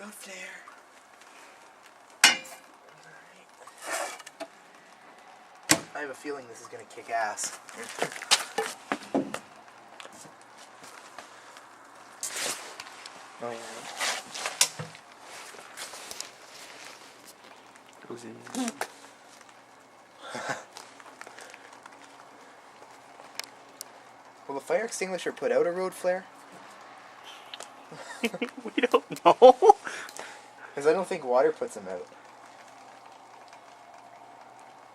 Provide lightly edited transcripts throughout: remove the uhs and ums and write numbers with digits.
about flare. I have a feeling this is gonna kick ass. Oh yeah. Goes in. Will the fire extinguisher put out a road flare? We don't know. Because I don't think water puts them out.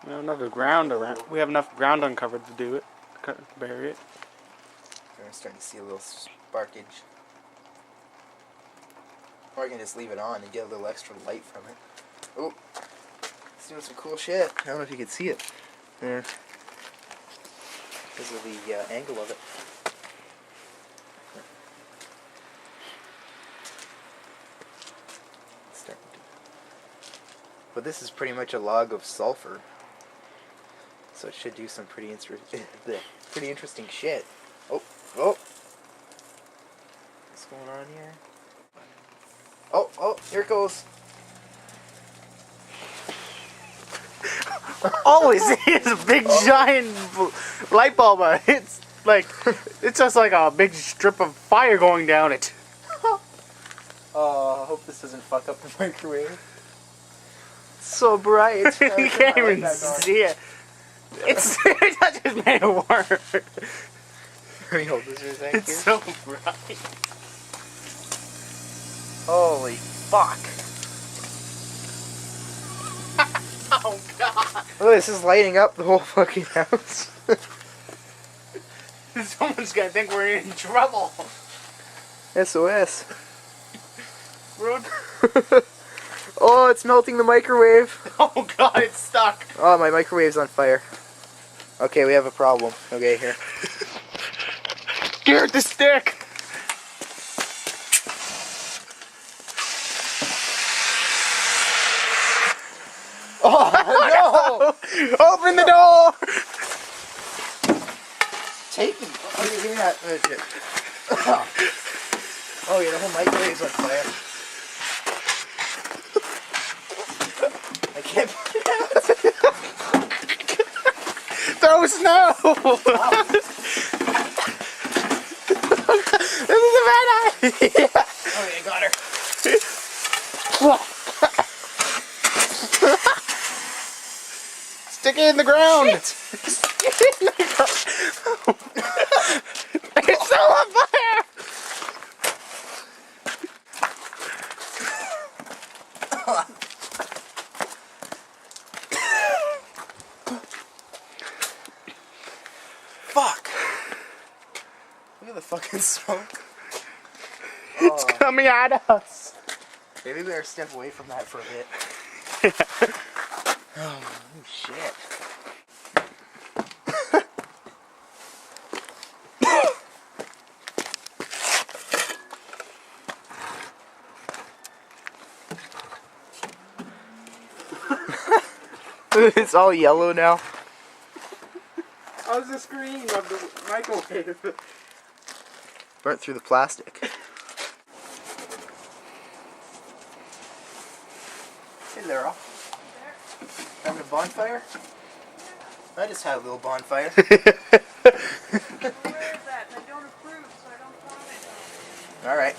We have enough ground around. We have enough ground uncovered to do it. Bury it. I'm starting to see a little sparkage. Or I can just leave it on and get a little extra light from it. Oh, it's doing some cool shit. I don't know if you can see it. Yeah. Because of the angle of it. It's starting to. But this is pretty much a log of sulfur. So it should do some pretty interesting shit. Oh, oh. What's going on here? Oh, here it goes. All we see is a big giant light bulb. It's like, it's just like a big strip of fire going down it. Oh, I hope this doesn't fuck up the microwave. It's so bright. You can't even see it. That just made it work. Let me hold this for a second. It's so bright. Holy fuck. Oh god. Oh, this is lighting up the whole fucking house. Someone's gonna think we're in trouble. SOS. Run. Oh, it's melting the microwave. Oh god, it's stuck. Oh, my microwave's on fire. Okay, we have a problem. Okay, here. Here, the stick. Oh, no! Open the door. Take me. Oh, give me that. Oh, shit. Oh, yeah, the whole microwave's on fire. I can't put it out. Throw snow. This is a bad idea. Oh, yeah, got her. Stick it in the ground. Stick it in the ground. It's so on fire. Fuck. Look at the fucking smoke. It's coming at us. Maybe we better step away from that for a bit. Oh, shit. It's all yellow now. How's the screen of the microwave? Burnt through the plastic. Hey, Laura. Having a bonfire? I just had a little bonfire. Where is that? And I don't approve, so I don't comment on it. Alright.